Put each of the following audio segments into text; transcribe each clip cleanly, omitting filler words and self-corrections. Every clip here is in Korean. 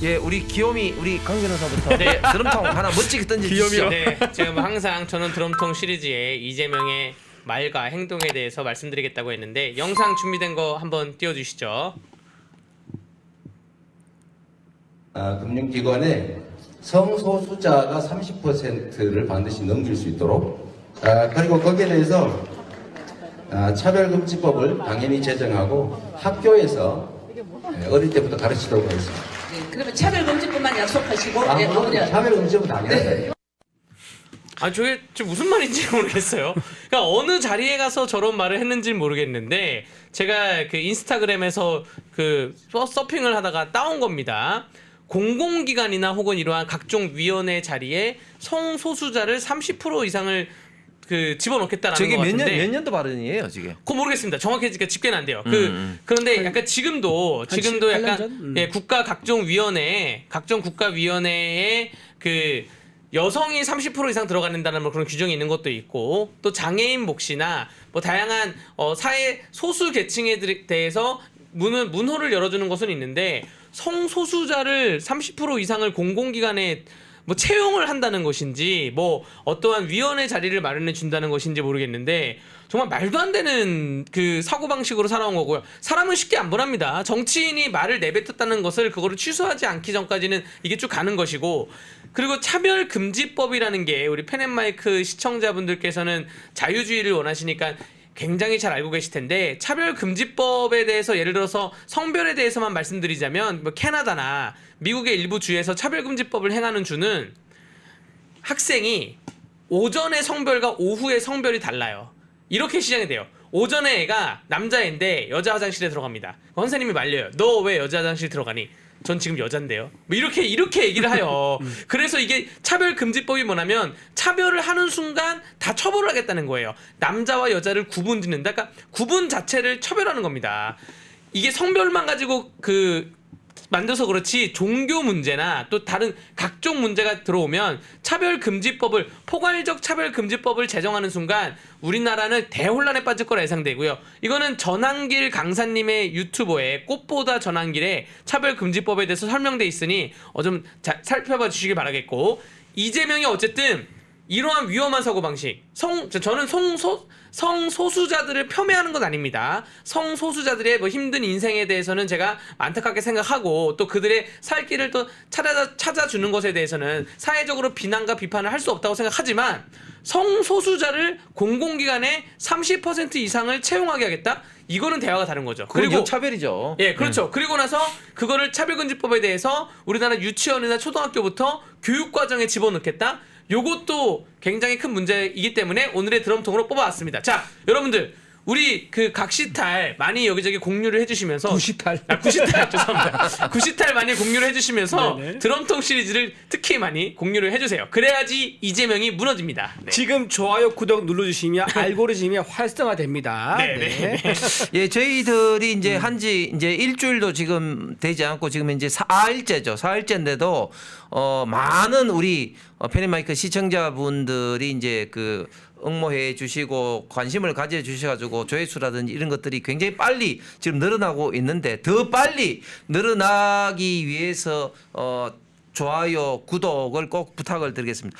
예, 우리 귀요미 우리 강 변호사부터 네. 드럼통 하나 멋지게 던져주시죠. 네, 지금 항상 저는 드럼통 시리즈에 이재명의 말과 행동에 대해서 말씀드리겠다고 했는데 영상 준비된 거 한번 띄워주시죠. 금융기관에 성소수자가 30%를 반드시 넘길 수 있도록 그리고 거기에 대해서 차별금지법을 당연히 제정하고 학교에서 어릴 때부터 가르치도록 하겠습니다. 네, 그러면 차별금지법만 약속하시고 네, 차별금지법은 당연하다. 아, 저게 지금 무슨 말인지 모르겠어요. 그러니까 어느 자리에 가서 저런 말을 했는지 모르겠는데 제가 그 인스타그램에서 그 서핑을 하다가 따온 겁니다. 공공기관이나 혹은 이러한 각종 위원회 자리에 성소수자를 30% 이상을 그 집어넣겠다라는 저게 것 같은데 몇 년도 발언이에요, 지금? 그거 모르겠습니다. 정확히 집계는 안 돼요. 그런데 약간 지금도 약간 예, 각종 국가위원회에 그 여성이 30% 이상 들어가는다는 뭐 그런 규정이 있는 것도 있고 또 장애인 몫이나 뭐 다양한 사회 소수 계층에 대해서 문호를 열어주는 것은 있는데 성소수자를 30% 이상을 공공기관에 뭐 채용을 한다는 것인지 뭐 어떠한 위원회 자리를 마련해 준다는 것인지 모르겠는데 정말 말도 안 되는 그 사고방식으로 살아온 거고요. 사람은 쉽게 안 변합니다. 정치인이 말을 내뱉었다는 것을 그거를 취소하지 않기 전까지는 이게 쭉 가는 것이고 그리고 차별금지법이라는 게 우리 펜앤마이크 시청자분들께서는 자유주의를 원하시니까 굉장히 잘 알고 계실 텐데 차별금지법에 대해서 예를 들어서 성별에 대해서만 말씀드리자면 뭐 캐나다나 미국의 일부 주에서 차별금지법을 행하는 주는 학생이 오전의 성별과 오후의 성별이 달라요. 이렇게 시작이 돼요. 오전에 애가 남자애인데 여자 화장실에 들어갑니다. 선생님이 말려요. 너 왜 여자 화장실 들어가니? 전 지금 여잔데요. 뭐 이렇게 얘기를 해요. 그래서 이게 차별금지법이 뭐냐면 차별을 하는 순간 다 처벌을 하겠다는 거예요. 남자와 여자를 구분짓는다. 그러니까 구분 자체를 처벌하는 겁니다. 이게 성별만 가지고 만들어서 그렇지 종교 문제나 또 다른 각종 문제가 들어오면 차별금지법을 포괄적 차별금지법을 제정하는 순간 우리나라는 대혼란에 빠질 거라 예상되고요. 이거는 전한길 강사님의 유튜버에 꽃보다 전한길에 차별금지법에 대해서 설명돼 있으니 좀 살펴봐 주시길 바라겠고 이재명이 어쨌든 이러한 위험한 사고방식 저는 성소수자들을 폄훼하는 건 아닙니다. 성소수자들의 뭐 힘든 인생에 대해서는 제가 안타깝게 생각하고 또 그들의 살 길을 또 찾아주는 것에 대해서는 사회적으로 비난과 비판을 할 수 없다고 생각하지만 성소수자를 공공기관에 30% 이상을 채용하게 하겠다? 이거는 대화가 다른 거죠. 그리고 차별이죠. 예, 그렇죠. 그리고 나서 그거를 차별금지법에 대해서 우리나라 유치원이나 초등학교부터 교육과정에 집어넣겠다? 요것도 굉장히 큰 문제이기 때문에 오늘의 드럼통으로 뽑아왔습니다. 자, 여러분들 우리 그 각시탈 많이 여기저기 공유를 해주시면서 구시탈 죄송합니다. 구시탈 많이 공유를 해주시면서 네네. 드럼통 시리즈를 특히 많이 공유를 해주세요. 그래야지 이재명이 무너집니다. 네. 지금 좋아요 구독 눌러주시면 알고리즘이 활성화됩니다. 네. 예, 저희들이 이제 한지 이제 일주일도 지금 되지 않고 지금 이제 4일째죠. 4일째인데도 많은 우리 펜앤마이크 시청자분들이 이제 그 응모해 주시고 관심을 가져 주셔가지고 조회수라든지 이런 것들이 굉장히 빨리 지금 늘어나고 있는데 더 빨리 늘어나기 위해서 좋아요, 구독을 꼭 부탁을 드리겠습니다.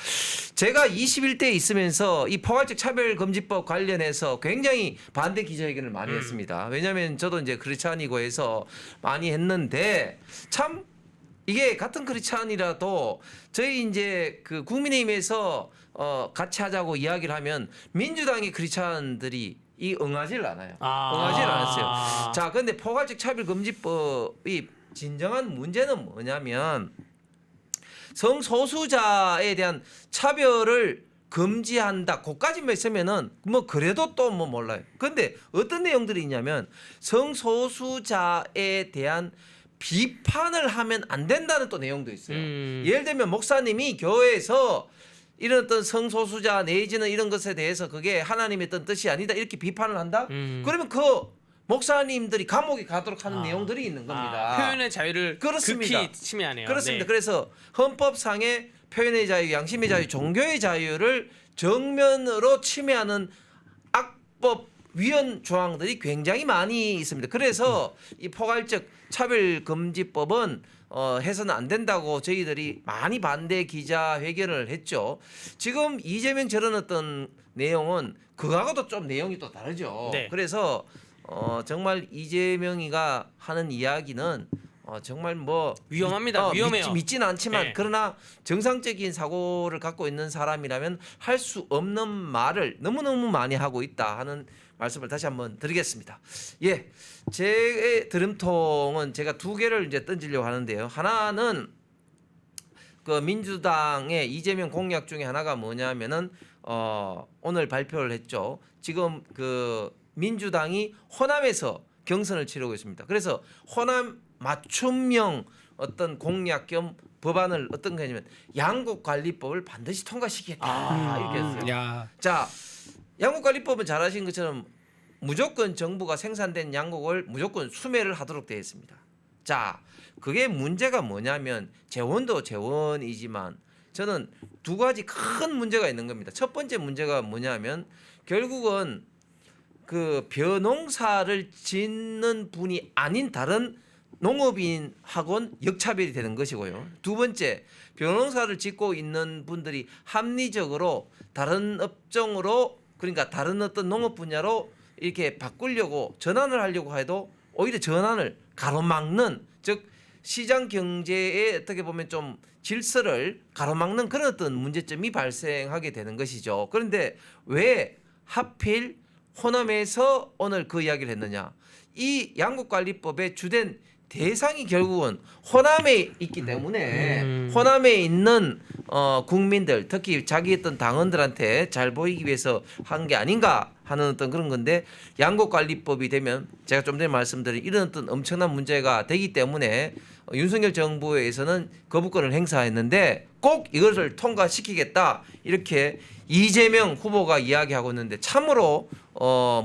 제가 21대에 있으면서 이 포괄적 차별금지법 관련해서 굉장히 반대 기자회견을 많이 했습니다. 왜냐하면 저도 이제 크리스찬이고 해서 많이 했는데 참 이게 같은 크리스찬이라도 저희 이제 그 국민의힘에서 같이 하자고 이야기를 하면 민주당의 크리스찬들이 응하지를 않아요. 응하지를 않았어요. 자, 근데 포괄적 차별금지법이 진정한 문제는 뭐냐면 성소수자에 대한 차별을 금지한다. 그까지만 있으면은 뭐 그래도 또 뭐 몰라요. 근데 어떤 내용들이 있냐면 성소수자에 대한 비판을 하면 안 된다는 또 내용도 있어요. 예를 들면 목사님이 교회에서 이런 어떤 성소수자 내지는 이런 것에 대해서 그게 하나님의 어떤 뜻이 아니다 이렇게 비판을 한다? 그러면 그 목사님들이 감옥에 가도록 하는 내용들이 있는 겁니다. 표현의 자유를 그렇습니다. 극히 침해하네요. 그렇습니다. 네. 그래서 헌법상의 표현의 자유, 양심의 자유, 종교의 자유를 정면으로 침해하는 악법 위헌 조항들이 굉장히 많이 있습니다. 그래서 이 포괄적 차별금지법은 해서는 안 된다고 저희들이 많이 반대 기자회견을 했죠. 지금 이재명 저런 어떤 내용은 그거하고도 좀 내용이 또 다르죠. 네. 그래서 정말 이재명이가 하는 이야기는 정말 뭐 위험합니다. 위험해요. 믿지는 않지만 네. 그러나 정상적인 사고를 갖고 있는 사람이라면 할 수 없는 말을 너무너무 많이 하고 있다 하는 말씀을 다시 한번 드리겠습니다. 예, 제 드럼통은 제가 두 개를 이제 던지려고 하는데요. 하나는 그 민주당의 이재명 공약 중에 하나가 뭐냐면은 오늘 발표를 했죠. 지금 그 민주당이 호남에서 경선을 치르고 있습니다. 그래서 호남 맞춤형 어떤 공약 겸 법안을 어떤 거냐면 양곡관리법을 반드시 통과시키겠다 이렇게 했어요. 야. 자, 양곡관리법은 잘 아시는 것처럼 무조건 정부가 생산된 양곡을 무조건 수매를 하도록 되어 있습니다. 자, 그게 문제가 뭐냐면 재원도 재원이지만 저는 두 가지 큰 문제가 있는 겁니다. 첫 번째 문제가 뭐냐면 결국은 그 벼농사를 짓는 분이 아닌 다른 농업인하고는 역차별이 되는 것이고요. 두 번째, 벼농사를 짓고 있는 분들이 합리적으로 다른 업종으로 그러니까 다른 어떤 농업 분야로 이렇게 바꾸려고 전환을 하려고 해도 오히려 전환을 가로막는 즉 시장 경제에 어떻게 보면 좀 질서를 가로막는 그런 어떤 문제점이 발생하게 되는 것이죠. 그런데 왜 하필 호남에서 오늘 그 이야기를 했느냐? 이 양곡관리법의 주된 대상이 결국은 호남에 있기 때문에 호남에 있는 국민들 특히 자기 어떤 당원들한테 잘 보이기 위해서 한 게 아닌가 하는 어떤 그런 건데 양곡관리법이 되면 제가 좀 전에 말씀드린 이런 어떤 엄청난 문제가 되기 때문에 윤석열 정부에서는 거부권을 행사했는데 꼭 이것을 통과시키겠다 이렇게 이재명 후보가 이야기하고 있는데 참으로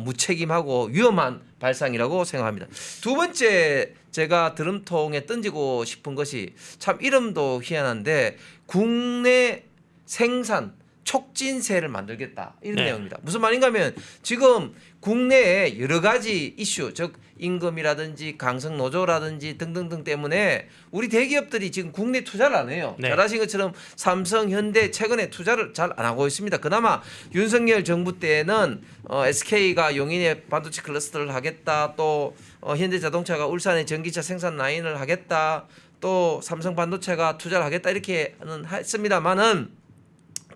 무책임하고 위험한 발상이라고 생각합니다. 두 번째 제가 드럼통에 던지고 싶은 것이 참 이름도 희한한데 국내 생산 촉진세를 만들겠다 이런 네. 내용입니다. 무슨 말인가 하면 지금 국내에 여러 가지 이슈 즉 임금이라든지 강성 노조라든지 등등등 때문에 우리 대기업들이 지금 국내 투자를 안 해요. 네. 잘 아시는 것처럼 삼성, 현대 최근에 투자를 잘 안 하고 있습니다. 그나마 윤석열 정부 때는 SK가 용인에 반도체 클러스터를 하겠다. 또 현대자동차가 울산에 전기차 생산 라인을 하겠다. 또 삼성 반도체가 투자를 하겠다 이렇게는 했습니다만은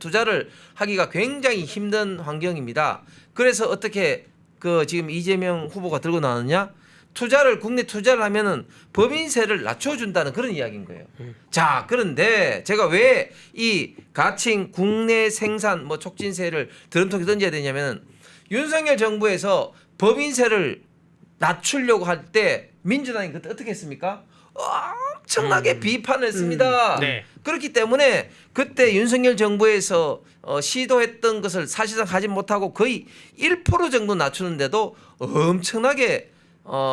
투자를 하기가 굉장히 힘든 환경입니다. 그래서 어떻게 그 지금 이재명 후보가 들고 나왔느냐? 국내 투자를 하면은 법인세를 낮춰준다는 그런 이야기인 거예요. 자, 그런데 제가 왜 이 가칭 국내 생산 뭐 촉진세를 드럼통에 던져야 되냐면은 윤석열 정부에서 법인세를 낮추려고 할 때 민주당이 그때 어떻게 했습니까? 엄청나게 비판을 했습니다. 네. 그렇기 때문에 그때 윤석열 정부에서 시도했던 것을 사실상 하지 못하고 거의 1% 정도 낮추는데도 엄청나게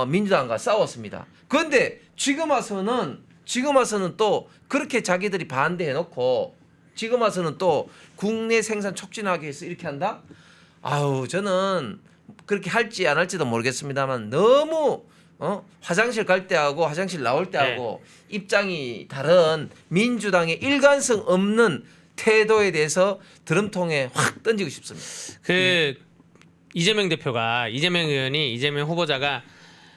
민주당과 싸웠습니다. 그런데 지금 와서는 또 그렇게 자기들이 반대해놓고 지금 와서는 또 국내 생산 촉진하기 위해서 이렇게 한다? 아우 저는 그렇게 할지 안 할지도 모르겠습니다만 너무 화장실 갈 때하고 화장실 나올 때하고 입장이 다른 민주당의 일관성 없는 태도에 대해서 드럼통에 확 던지고 싶습니다. 이재명 의원이 이재명 후보자가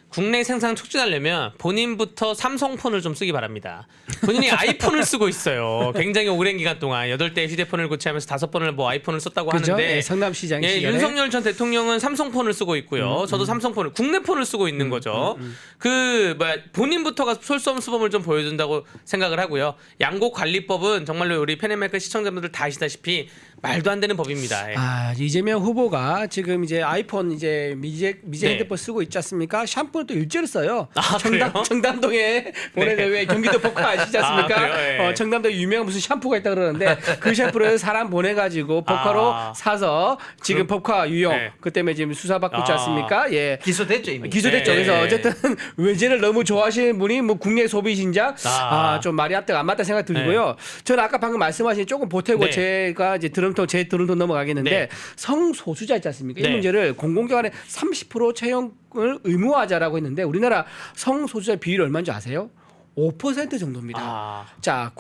국내 생산 촉진하려면 본인부터 삼성폰을 좀 쓰기 바랍니다. 본인이 아이폰을 쓰고 있어요. 굉장히 오랜 기간 동안 8대 휴대폰을 교체하면서 5번을 뭐 아이폰을 썼다고 그죠? 하는데 예, 성남시장 예, 시절에. 윤석열 전 대통령은 삼성폰을 쓰고 있고요. 저도 삼성폰을 국내 폰을 쓰고 있는 거죠. 본인부터가 솔선수범을 좀 보여준다고 생각을 하고요. 양곡관리법은 정말로 우리 팬앤마이크 시청자분들 다 아시다시피 말도 안 되는 법입니다. 예. 이재명 후보가 지금 이제 아이폰 이제 미제 네. 핸드폰 쓰고 있지 않습니까? 샴푸는 또 일제를 써요. 그래요? 청담동에 보내는 왜 경기도 포카 아시지 않습니까? 그래요? 예. 청담동에 유명한 무슨 샴푸가 있다 그러는데 그 샴푸를 사람 보내가지고 포카로 사서 지금 포카 유용 네. 그 때문에 지금 수사받고 있지 않습니까? 예. 기소됐죠 이미. 기소됐죠. 네. 그래서 어쨌든 외제를 너무 좋아하시는 분이 뭐 국내 소비 신작 좀 말이 안 맞다 생각 들고요. 저는 아까 방금 말씀하신 조금 보태고 네. 제가 이제 드럼 드럼통 제 드럼통 넘어가겠는데 네. 성소수자 있지 않습니까? 네. 이 문제를 공공기관에 30% 채용을 의무화하자라고 했는데 우리나라 성소수자 비율이 얼마인지 아세요? 5% 정도입니다. 아. 자,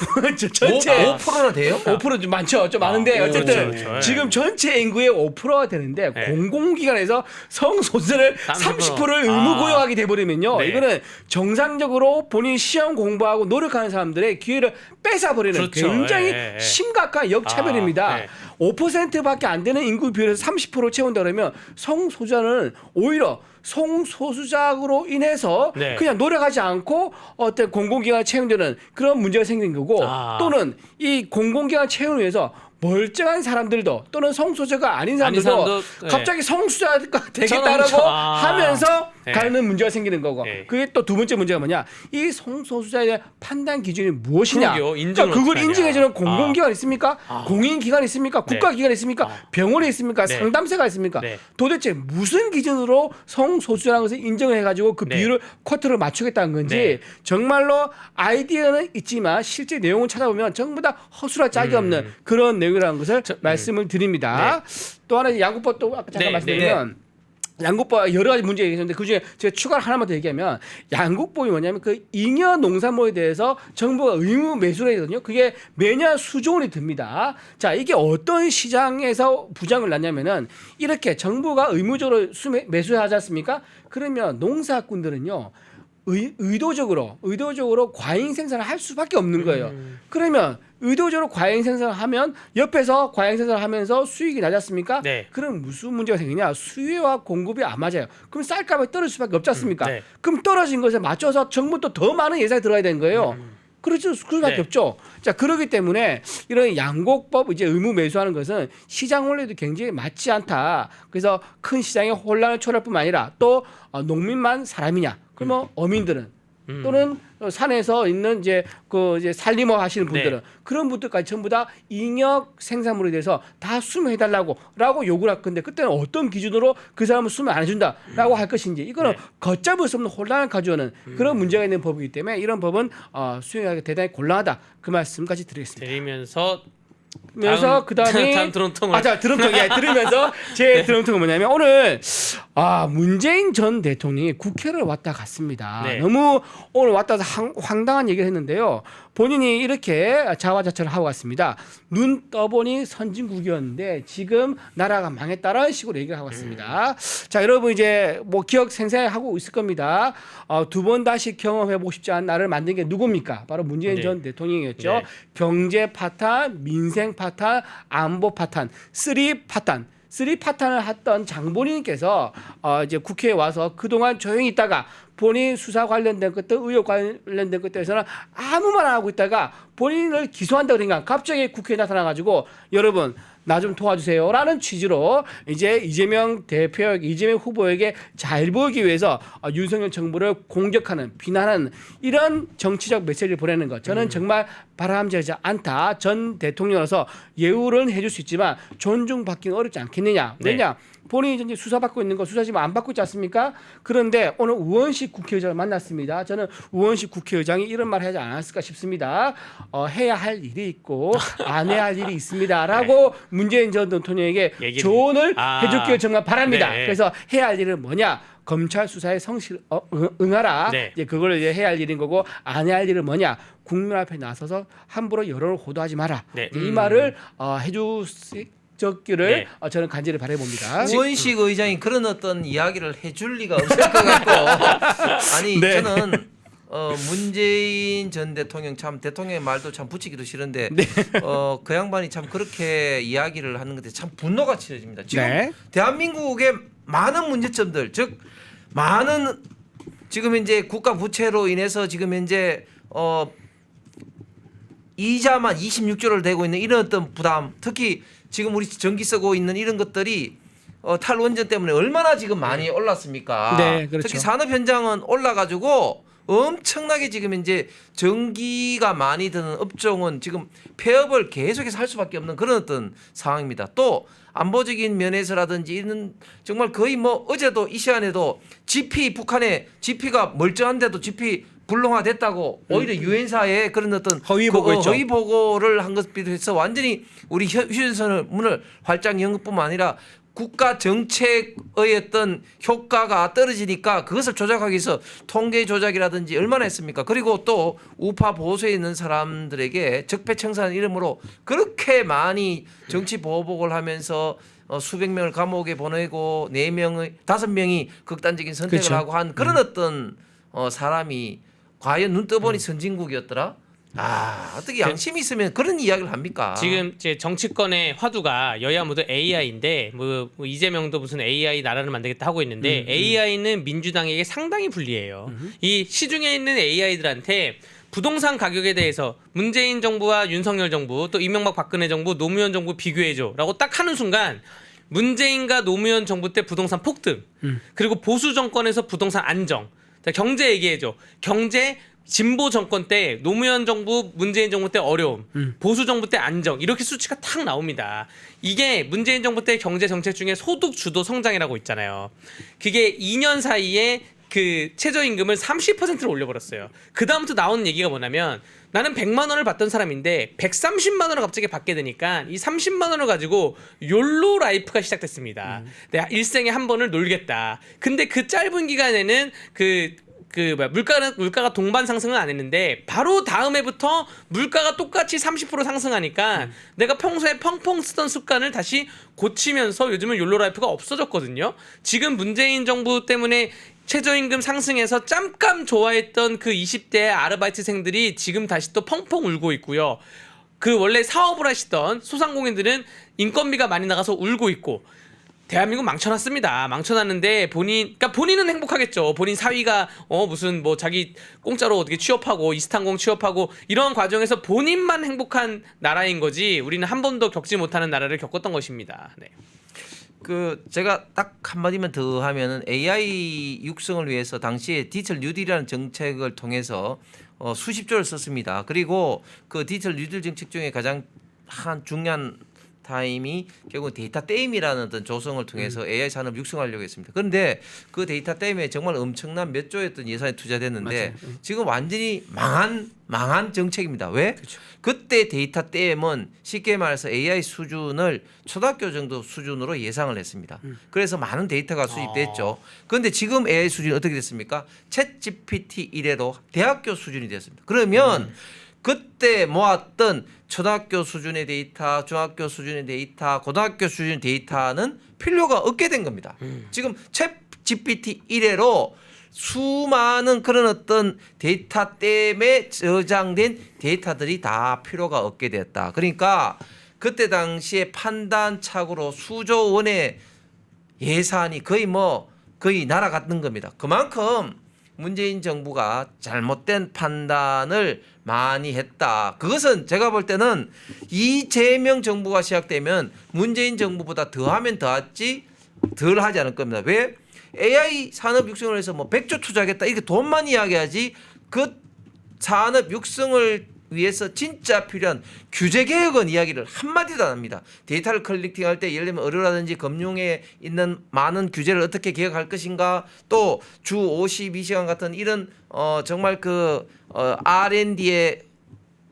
전체 5%나 돼요? 5%좀 많죠. 좀 많은데 어쨌든 그렇죠, 그렇죠. 지금 전체 인구의 5%가 되는데 네. 공공기관에서 성소수자를 30%를 의무 고용하게 돼버리면요. 네. 이거는 정상적으로 본인 시험 공부하고 노력하는 사람들의 기회를 뺏어버리는 그렇죠. 굉장히 예, 예. 심각한 역차별입니다. 아, 네. 5%밖에 안 되는 인구 비율에서 30% 채운다 그러면 성소수자는 오히려 성소수자로 인해서 네. 그냥 노력하지 않고 어떤 공공기관 채용되는 그런 문제가 생긴 거고 아. 또는 이 공공기관 채용을 위해서 멀쩡한 사람들도 또는 성소수자가 아닌 사람들도 사람도, 네. 갑자기 성소수자가 되겠다라고 아. 하면서 네. 가는 문제가 생기는 거고 네. 그게 또 두 번째 문제가 뭐냐 이 성소수자에 대한 판단 기준이 무엇이냐 그러게요. 인정을 그러니까 그걸 어떻게 하냐. 인정해주는 공공기관 있습니까 공인기관 있습니까 네. 국가기관 있습니까 병원이 있습니까 네. 상담사가 있습니까 네. 도대체 무슨 기준으로 성소수자라는 것을 인정을 해가지고 그 네. 비율을 쿼터를 맞추겠다는 건지 네. 정말로 아이디어는 있지만 실제 내용을 찾아보면 전부 다 허술할 짝이 없는 그런 내용이라는 것을 말씀을 드립니다. 또 하나 양국법도 아까 잠깐 네, 말씀드리면 양국법 여러 가지 문제가 있었는데 그중에 제가 추가로 하나만 더 얘기하면 양국법이 뭐냐면 그 잉여 농산물에 대해서 정부가 의무 매수를 하거든요. 그게 매년 수조 원이 듭니다. 자 이게 어떤 시장에서 부작용을 낳냐면은 이렇게 정부가 의무적으로 매수하지 않습니까? 그러면 농사꾼들은요. 의도적으로 과잉 생산을 할 수밖에 없는 거예요. 그러면 의도적으로 과잉 생산을 하면 옆에서 과잉 생산을 하면서 수익이 낮았습니까? 네. 그럼 무슨 문제가 생기냐? 수요와 공급이 안 맞아요. 그럼 쌀값이 떨어질 수밖에 없지 않습니까? 네. 그럼 떨어진 것에 맞춰서 정부도 더 많은 예산이 들어야 되는 거예요. 그렇죠. 그 수밖에 네. 없죠. 자, 그렇기 때문에 이런 양곡법 이제 의무 매수하는 것은 시장 원리도 굉장히 맞지 않다. 그래서 큰 시장의 혼란을 초래할 뿐만 아니라 또 농민만 사람이냐? 그러면 어민들은 또는 산에서 있는 이제 살림어 하시는 분들은 네. 그런 분들까지 전부 다 잉여 생산물에 대해서 다 수매해달라고 요구를 할 건데 그때는 어떤 기준으로 그 사람은 수매 안 해준다라고 할 것인지 이거는 네. 걷잡을 수 없는 혼란을 가져오는 그런 문제가 있는 법이기 때문에 이런 법은 수행하기 대단히 곤란하다 그 말씀까지 드리겠습니다. 드리면서 그래서 그다음에 다음 드럼통을 자 드럼통 들으면서 제 드럼통은 뭐냐면 오늘 문재인 전 대통령이 국회를 왔다 갔습니다. 네. 너무 오늘 왔다 가서 황당한 얘기를 했는데요. 본인이 이렇게 자화자찬을 하고 갔습니다. 눈 떠보니 선진국이었는데 지금 나라가 망했다라는 식으로 얘기를 하고 갔습니다. 자 여러분 이제 뭐 기억 생생하고 있을 겁니다. 두 번 다시 경험해보고 싶지 않은 나라를 만든 게 누굽니까? 바로 문재인 네. 전 대통령이었죠. 네. 경제 파탄, 민생 파탄, 안보 파탄, 쓰리 파탄을 했던 장본인께서 이제 국회에 와서 그동안 조용히 있다가 본인 수사 관련된 것들, 의혹 관련된 것들에서는 아무 말 안 하고 있다가 본인을 기소한다 그러니까 갑자기 국회에 나타나가지고 여러분 나 좀 도와주세요라는 취지로 이제 이재명 후보에게 잘 보이기 위해서 윤석열 정부를 공격하는 비난하는 이런 정치적 메시지를 보내는 것 저는 정말 바람직하지 않다. 전 대통령으로서 예우를 해줄 수 있지만 존중받기는 어렵지 않겠느냐. 네. 왜냐? 본인이 이제 수사받고 있는 거 수사 지금 안 받고 있지 않습니까? 그런데 오늘 우원식 국회의장을 만났습니다. 저는 우원식 국회의장이 이런 말 하지 않았을까 싶습니다. 해야 할 일이 있고 안 해야 할 일이 있습니다라고 문재인 전 대통령에게 조언을 해줬길 정말 바랍니다. 네. 그래서 해야 할 일은 뭐냐? 검찰 수사에 성실 응하라. 네. 이제 그걸 이제 해야 할 일인 거고 안 해야 할 일은 뭐냐? 국민 앞에 나서서 함부로 여론을 호도하지 마라. 네. 이 말을 해주기를 네. 저는 간절히 바라봅니다. 우원식 의장이 그런 어떤 이야기를 해줄 리가 없을 것 같고 아니 네. 저는 문재인 전 대통령 참 대통령의 말도 참 붙이기도 싫은데 그 양반이 참 그렇게 이야기를 하는 것에 참 분노가 치러집니다. 지금 네. 대한민국의 많은 문제점들 즉 많은 지금 현재 국가 부채로 인해서 지금 현재 이자만 26조를 대고 있는 이런 어떤 부담 특히 지금 우리 전기 쓰고 있는 이런 것들이 탈원전 때문에 얼마나 지금 많이 올랐습니까? 네, 그렇죠. 특히 산업 현장은 올라가지고 엄청나게 지금 이제 전기가 많이 드는 업종은 지금 폐업을 계속해서 할 수밖에 없는 그런 어떤 상황입니다. 또 안보적인 면에서라든지 이런 정말 거의 뭐 어제도 이 시간에도 GP 북한의 GP가 멀쩡한데도 GP 불능화됐다고 오히려 유엔사에 그런 어떤 허위 보고했죠. 허위 보고를 한 것에 비해서 완전히 우리 휴전선을 문을 활짝 연 것뿐만 아니라 국가 정책의 어떤 효과가 떨어지니까 그것을 조작하기 위해서 통계 조작이라든지 얼마나 했습니까? 그리고 또 우파 보수에 있는 사람들에게 적폐청산의 이름으로 그렇게 많이 정치 보복을 하면서 수백 명을 감옥에 보내고 5명이 극단적인 선택을 그렇죠. 하고 한 그런 어떤 사람이 과연 눈 떠보니 선진국이었더라? 어떻게 양심이 있으면 그런 이야기를 합니까? 지금 이제 정치권의 화두가 여야 모두 AI인데 뭐 이재명도 무슨 AI 나라를 만들겠다 하고 있는데 AI는 민주당에게 상당히 불리해요. 이 시중에 있는 AI들한테 부동산 가격에 대해서 문재인 정부와 윤석열 정부 또 이명박 박근혜 정부 노무현 정부 비교해줘라고 딱 하는 순간 문재인과 노무현 정부 때 부동산 폭등 그리고 보수 정권에서 부동산 안정 자, 경제 얘기해줘 경제 진보 정권 때 노무현 정부 문재인 정부 때 어려움 보수 정부 때 안정 이렇게 수치가 탁 나옵니다. 이게 문재인 정부 때 경제 정책 중에 소득 주도 성장이라고 있잖아요. 그게 2년 사이에 그 최저임금을 30%를 올려버렸어요. 그 다음부터 나오는 얘기가 뭐냐면 나는 100만 원을 받던 사람인데 130만 원을 갑자기 받게 되니까 이 30만 원을 가지고 욜로 라이프가 시작됐습니다. 내가 일생에 한 번을 놀겠다. 근데 그 짧은 기간에는 물가가 동반 상승은 안 했는데 바로 다음 해부터 물가가 똑같이 30% 상승하니까 내가 평소에 펑펑 쓰던 습관을 다시 고치면서 요즘은 욜로 라이프가 없어졌거든요. 지금 문재인 정부 때문에 최저임금 상승해서 잠깐 좋아했던 그 20대 아르바이트생들이 지금 다시 또 펑펑 울고 있고요. 그 원래 사업을 하시던 소상공인들은 인건비가 많이 나가서 울고 있고 대한민국 망쳐놨습니다. 망쳐놨는데 본인은 행복하겠죠. 본인 사위가 무슨 뭐 자기 공짜로 어떻게 취업하고 이스탄공 취업하고 이런 과정에서 본인만 행복한 나라인 거지 우리는 한 번도 겪지 못하는 나라를 겪었던 것입니다. 네. 제가 딱 한마디만 더 하면은 AI 육성을 위해서 당시에 디지털 뉴딜이라는 정책을 통해서 수십 조를 썼습니다. 그리고 그 디지털 뉴딜 정책 중에 가장 중요한 타임이 결국 데이터 댐이라는 어떤 조성을 통해서 AI 산업 육성하려고 했습니다. 그런데 그 데이터 댐에 정말 엄청난 몇 조였던 예산이 투자됐는데 지금 완전히 망한 정책입니다. 왜? 그렇죠. 그때 데이터 댐은 쉽게 말해서 AI 수준을 초등학교 정도 수준으로 예상을 했습니다. 그래서 많은 데이터가 수집됐죠. 그런데 지금 AI 수준이 어떻게 됐습니까? 챗 GPT 이래로 대학교 수준이 됐습니다. 그러면 그때 모았던 초등학교 수준의 데이터, 중학교 수준의 데이터, 고등학교 수준의 데이터는 필요가 없게 된 겁니다. 지금 챗 GPT 이래로 수많은 그런 어떤 데이터 때문에 저장된 데이터들이 다 필요가 없게 됐다. 그러니까 그때 당시에 판단착오로 수조 원의 예산이 거의 날아갔던 겁니다. 그만큼 문재인 정부가 잘못된 판단을 많이 했다. 그것은 제가 볼 때는 이재명 정부가 시작되면 문재인 정부보다 더하면 더하지 덜 하지 않을 겁니다. 왜? AI 산업 육성을 해서 뭐 100조 투자하겠다 이렇게 돈만 이야기하지 그 산업 육성을 위해서 진짜 필요한 규제 개혁은 이야기를 한마디도 안 합니다. 데이터를 컬렉팅할 때 예를 들면 의료라든지 금융에 있는 많은 규제를 어떻게 개혁할 것인가 또 주 52시간 같은 이런 정말 R&D의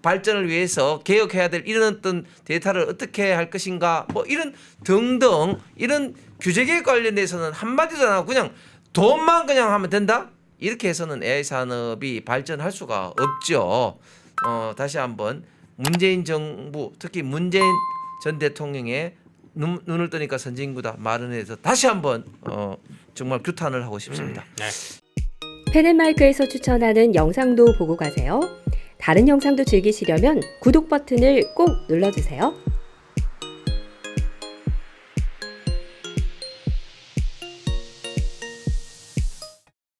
발전을 위해서 개혁해야 될 이런 어떤 데이터를 어떻게 할 것인가 뭐 이런 등등 이런 규제 개혁 관련돼서는 한마디도 안 하고 그냥 돈만 그냥 하면 된다? 이렇게 해서는 AI 산업이 발전할 수가 없죠. 다시 한번 문재인 정부 특히 문재인 전 대통령의 눈을 뜨니까 선진국이다 말은 해서 다시 한번 정말 규탄을 하고 싶습니다. 네. 펜앤마이크에서 추천하는 영상도 보고 가세요. 다른 영상도 즐기시려면 구독 버튼을 꼭 눌러주세요.